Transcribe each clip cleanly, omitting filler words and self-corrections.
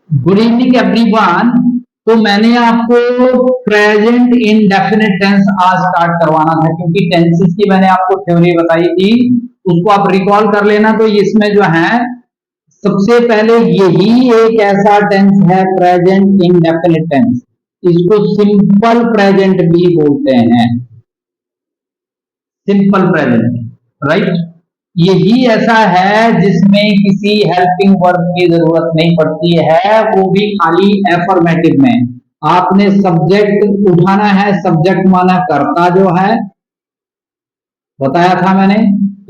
Good evening everyone. तो मैंने आपको प्रेजेंट इंडेफिनिट टेंस आज स्टार्ट करवाना था, क्योंकि टेंसेस की मैंने आपको थ्योरी बताई थी, उसको आप रिकॉल कर लेना। तो इसमें जो है सबसे पहले यही एक ऐसा टेंस है प्रेजेंट इंडेफिनिट टेंस, इसको सिंपल प्रेजेंट भी बोलते हैं। Simple present, right. यही ऐसा है जिसमें किसी हेल्पिंग वर्ब की जरूरत नहीं पड़ती है, वो भी खाली एफर्मेटिव में। आपने सब्जेक्ट उठाना है, सब्जेक्ट माना कर्ता जो है, बताया था मैंने।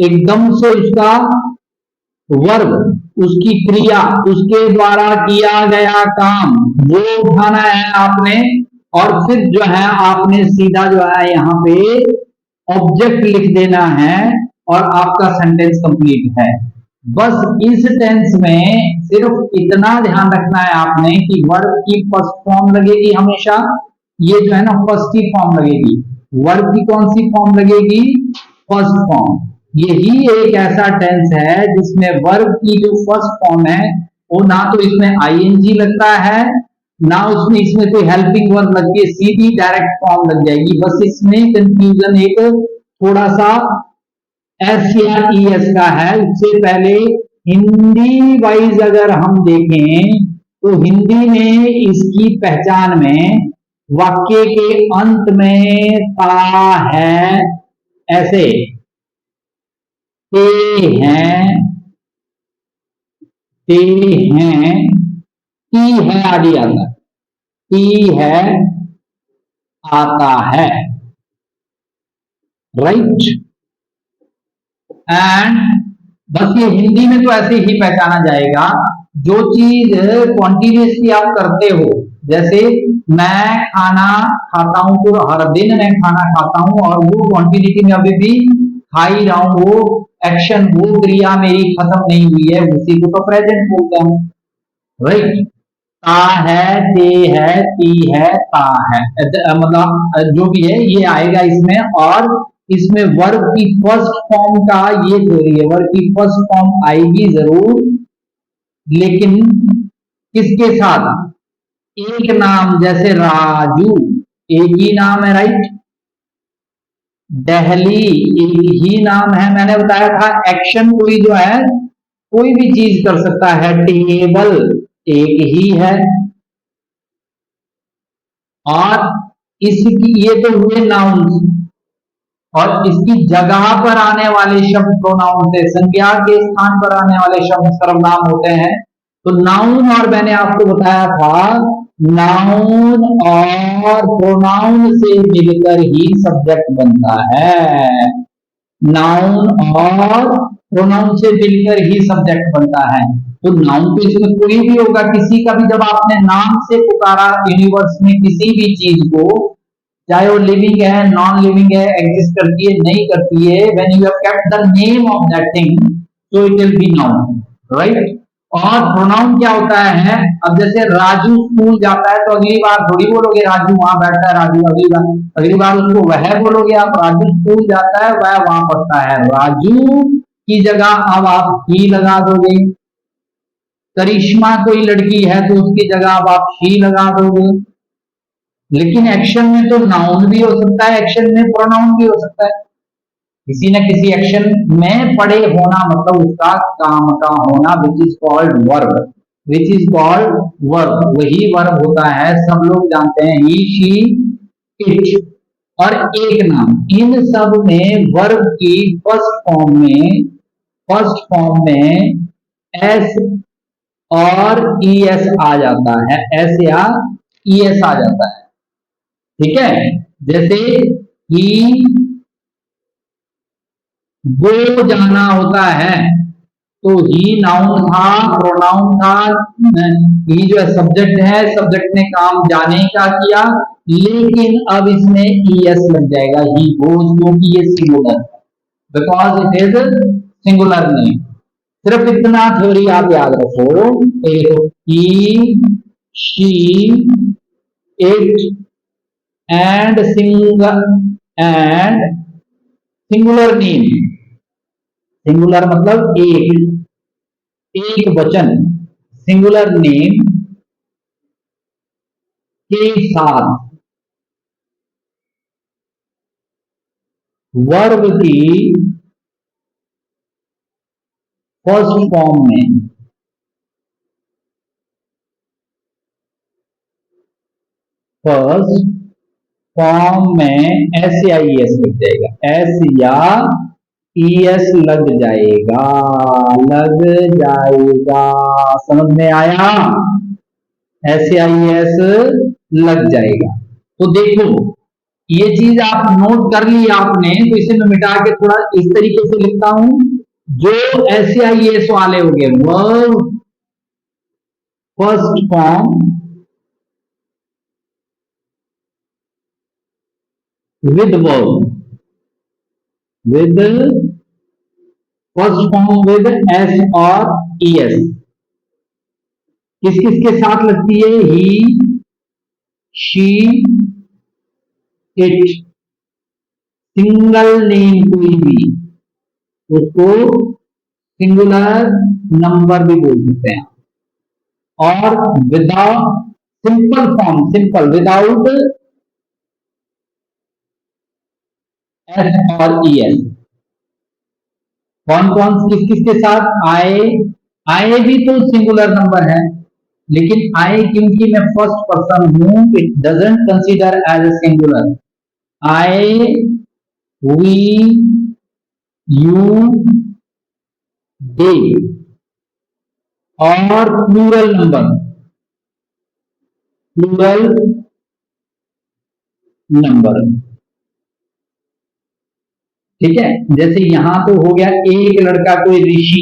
एकदम से उसका वर्ब, उसकी क्रिया, उसके द्वारा किया गया काम, वो उठाना है आपने। और फिर जो है आपने सीधा जो है यहाँ पे ऑब्जेक्ट लिख देना है और आपका सेंटेंस कंप्लीट है। बस इस टेंस में सिर्फ इतना ध्यान रखना है आपने कि वर्ब की फर्स्ट फॉर्म लगेगी हमेशा, ये जो है ना फर्स्ट ही फॉर्म लगेगी। वर्ब की कौन सी फॉर्म लगेगी? First form. यही एक ऐसा टेंस है जिसमें वर्ब की जो फर्स्ट फॉर्म है, वो ना तो इसमें आईएनजी लगता है, ना उसमें इसमें कोई हेल्पिंग वर्ब लगती है, सीधी डायरेक्ट फॉर्म लग जाएगी। बस इसमें कंफ्यूजन एक थोड़ा सा एस या ई एस का है। उससे पहले हिंदी वाइज अगर हम देखें तो हिंदी में इसकी पहचान में वाक्य के अंत में ता है, ऐसे ते हैं, ते हैं, टी है आदि आता, टी है आता है, राइट। एंड बस ये हिंदी में तो ऐसे ही पहचाना जाएगा। जो चीज कॉन्टिन्यूसली आप करते हो, जैसे मैं खाना खाता हूं तो हर दिन मैं खाना खाता हूं और वो क्वांटिटी में अभी भी खा ही रहा हूं, वो एक्शन, वो क्रिया मेरी खत्म नहीं हुई है, उसी को तो प्रेजेंट बोलते हैं, राइट। ता है, ते है, ती है, ता है, मतलब जो भी है ये आएगा इसमें। और इसमें वर्ब की फर्स्ट फॉर्म का ये थ्योरी है, वर्ब की फर्स्ट फॉर्म आएगी जरूर, लेकिन किसके साथ? एक नाम, जैसे राजू एक ही नाम है, राइट। दहली एक ही नाम है। मैंने बताया था एक्शन कोई जो है कोई भी चीज कर सकता है। टेबल एक ही है। और इसकी ये तो हुए नाउन, और इसकी जगह पर आने वाले शब्द प्रोनाउन थे, संज्ञा के स्थान पर आने वाले शब्द सर्वनाम होते हैं। तो नाउन, और मैंने आपको बताया था नाउन और प्रोनाउन से मिलकर ही सब्जेक्ट बनता है। नाउन और प्रोनाउन से मिलकर ही सब्जेक्ट बनता है। तो नाउन तो इसमें कोई भी होगा, किसी का भी, जब आपने नाम से पुकारा यूनिवर्स में किसी भी चीज को, चाहे वो लिविंग है, नॉन लिविंग है, एग्जिस्ट करती है, नहीं करती है, when you have kept the name of that thing, so it will be noun, right. और प्रोनाउन क्या होता है? अब जैसे राजू स्कूल जाता है तो अगली बार थोड़ी बोलोगे राजू वहां बैठता है, राजू अगली बार उसको वह बोलोगे आप। राजू स्कूल जाता है, वह वहां पढ़ता है, राजू की जगह अब आप ही लगा दोगे। करिश्मा कोई लड़की है तो उसकी जगह अब आप ही लगा दोगे। लेकिन एक्शन में तो नाउन भी हो सकता है, एक्शन में प्रोनाउन भी हो सकता है। किसी न किसी एक्शन में पड़े होना मतलब उसका काम का होना, which is called verb, which is called verb, वही वर्ब होता है। सब लोग जानते हैं ही, शी, इट और एक नाम, इन सब में वर्ब की फर्स्ट फॉर्म में एस और ई एस आ जाता है, एस या ई एस आ जाता है, ठीक है। जैसे ही गो जाना होता है तो ही नाउन था, प्रोनाउन था, ही जो है सब्जेक्ट है, सब्जेक्ट ने काम जाने का किया, लेकिन अब इसमें ई एस लग जाएगा, ही गोज, क्योंकि ये singular, because it is singular name. सिर्फ इतना थ्योरी आप याद रखो, he, she, it and singular name. Singular मतलब एक, एक वचन, सिंगुलर नेम के साथ वर्ब की फर्स्ट फॉर्म में फर्स्ट फॉर्म में एस या ई एस लग जाएगा, एस या ई एस लग जाएगा, लग जाएगा, समझ में आया? एस या ई एस लग जाएगा। तो देखो ये चीज आप नोट कर ली आपने, तो इसे मैं मिटा के थोड़ा इस तरीके से लिखता हूं, जो एस या ई एस वाले हो गए verb first form with verb, with first form with s और es, किस किस के साथ लगती है? ही, शी, इट, सिंगल नेम कोई भी, उसको सिंगुलर नंबर भी बोल सकते हैं, और without simple form, simple without S और ई एस, कौन कौन किस किस के साथ? आए, आए भी तो सिंगुलर नंबर है, लेकिन आए क्योंकि मैं फर्स्ट पर्सन हूं, it doesn't consider as a singular. I, we, you, they, और प्लूरल नंबर, प्लूरल नंबर, ठीक है। जैसे यहां तो हो गया एक लड़का कोई ऋषि,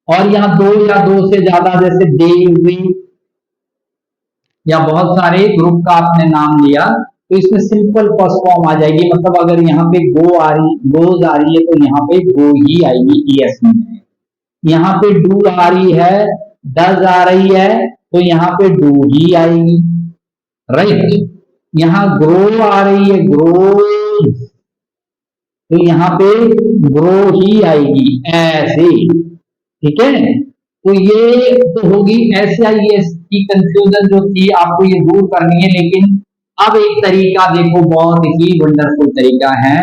और यहां दो या दो से ज्यादा जैसे देवी या बहुत सारे ग्रुप का आपने नाम लिया, तो इसमें सिंपल फर्स्ट फॉर्म आ जाएगी। मतलब अगर यहाँ पे गो आ रही, गोज आ रही है, तो यहाँ पे गो ही आएगी, ई एस में। यहाँ पे डू आ रही है, डज आ रही है, तो यहाँ पे डू ही आएगी, राइट। यहाँ ग्रो आ रही है, ग्रोज, तो यहाँ पे ग्रो ही आएगी, ऐसे, ठीक है। तो ये तो होगी एस आई एस की कंफ्यूजन जो थी, आपको ये दूर करनी है। लेकिन अब एक तरीका देखो, बहुत ही वंडरफुल तरीका है,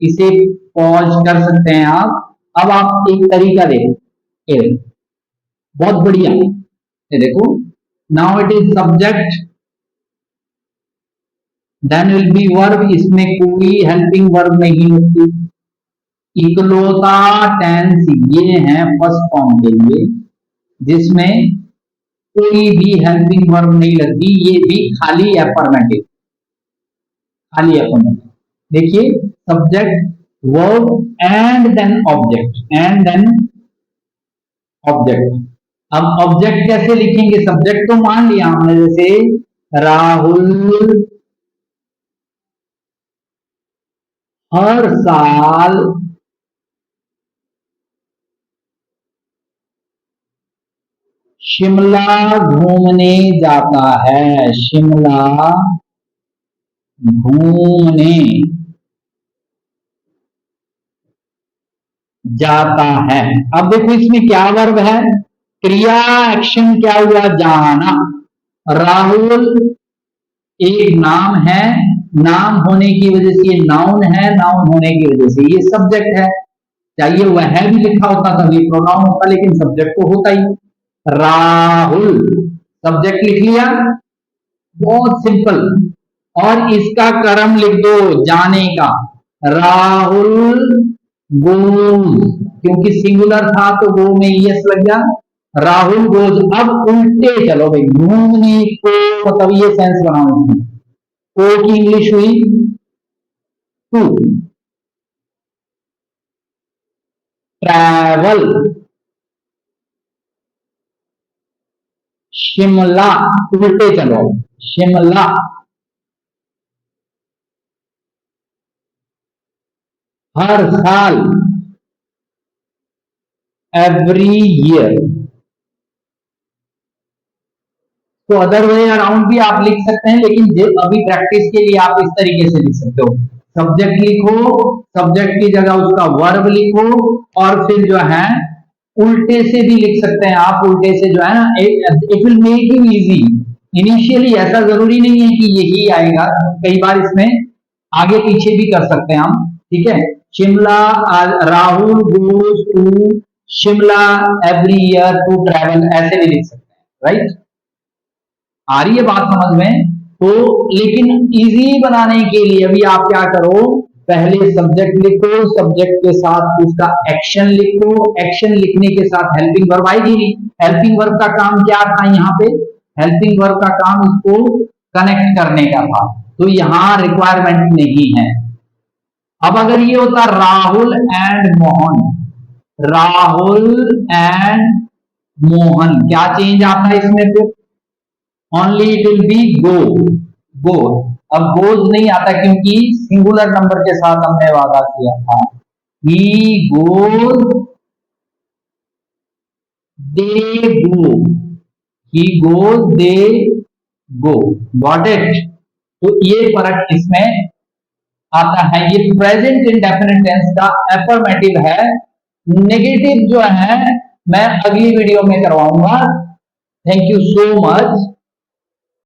इसे पॉज कर सकते हैं आप। अब आप एक तरीका देखो, ये बहुत बढ़िया, ये देखो, now it is subject, then will be verb, इसमें कोई हेल्पिंग वर्ब नहीं होती, इकलौता टेंस ये है फर्स्ट फॉर्म के लिए, जिसमें कोई भी हेल्पिंग वर्ब नहीं लगती, ये भी खाली एफर्मेटिव, खाली एफर्मेटिव। देखिए, subject, verb and then object, and then object. अब ऑब्जेक्ट कैसे लिखेंगे? सब्जेक्ट तो मान लिया हमने, जैसे राहुल हर साल शिमला घूमने जाता है, शिमला घूमने जाता है। अब देखो इसमें क्या वर्ब है, क्रिया एक्शन क्या हुआ? जाना। राहुल एक नाम है, नाम होने की वजह से ये नाउन है, नाउन होने की वजह से ये सब्जेक्ट है। चाहिए वह भी लिखा होता तभी प्रोनाउन होता, लेकिन सब्जेक्ट तो होता ही। राहुल सब्जेक्ट लिख लिया, बहुत सिंपल। और इसका क्रम लिख दो जाने का, राहुल गोज, क्योंकि सिंगुलर था तो गो में यस लग गया, राहुल गोज। अब उल्टे चलो भाई, घूमने को, मतलब ये सेंस बनाओ इसमें, को की इंग्लिश हुई टू, ट्रैवल, शिमला, उल्टे चलो, शिमला, हर साल, एवरी ईयर। तो अदर वे अराउंड भी आप लिख सकते हैं, लेकिन अभी प्रैक्टिस के लिए आप इस तरीके से लिख सकते हो, सब्जेक्ट लिखो, सब्जेक्ट की जगह उसका वर्ब लिखो, और फिर जो है उल्टे से भी लिख सकते हैं आप, उल्टे से जो है ना, it will make you easy. Initially ऐसा जरूरी नहीं है कि यही आएगा, कई बार इसमें आगे पीछे भी कर सकते हैं हम, ठीक है। Shimla, Rahul goes to Shimla every year to travel, ऐसे भी लिख सकते हैं, राइट। आ रही है बात समझ में? तो लेकिन इजी बनाने के लिए अभी आप क्या करो, पहले सब्जेक्ट लिखो, सब्जेक्ट के साथ उसका एक्शन लिखो, एक्शन लिखने के साथ हेल्पिंग वर्ब आएगी नहीं। हेल्पिंग वर्ब का काम क्या था यहाँ पे? हेल्पिंग वर्ब का काम इसको कनेक्ट करने का था, तो यहां रिक्वायरमेंट नहीं है। अब अगर ये होता राहुल एंड मोहन, राहुल एंड मोहन, क्या चेंज आता है इसमें फिर? Only it will be go, गो। अब गोज नहीं आता क्योंकि सिंगुलर नंबर के साथ हमने वादा किया था। He goes, they go, he goes, they go, got it. तो ये फर्क इसमें आता है। ये प्रेजेंट इंडेफिनिट टेंस का अफर्मेटिव है। नेगेटिव जो है मैं अगली वीडियो में करवाऊंगा। Thank you so much.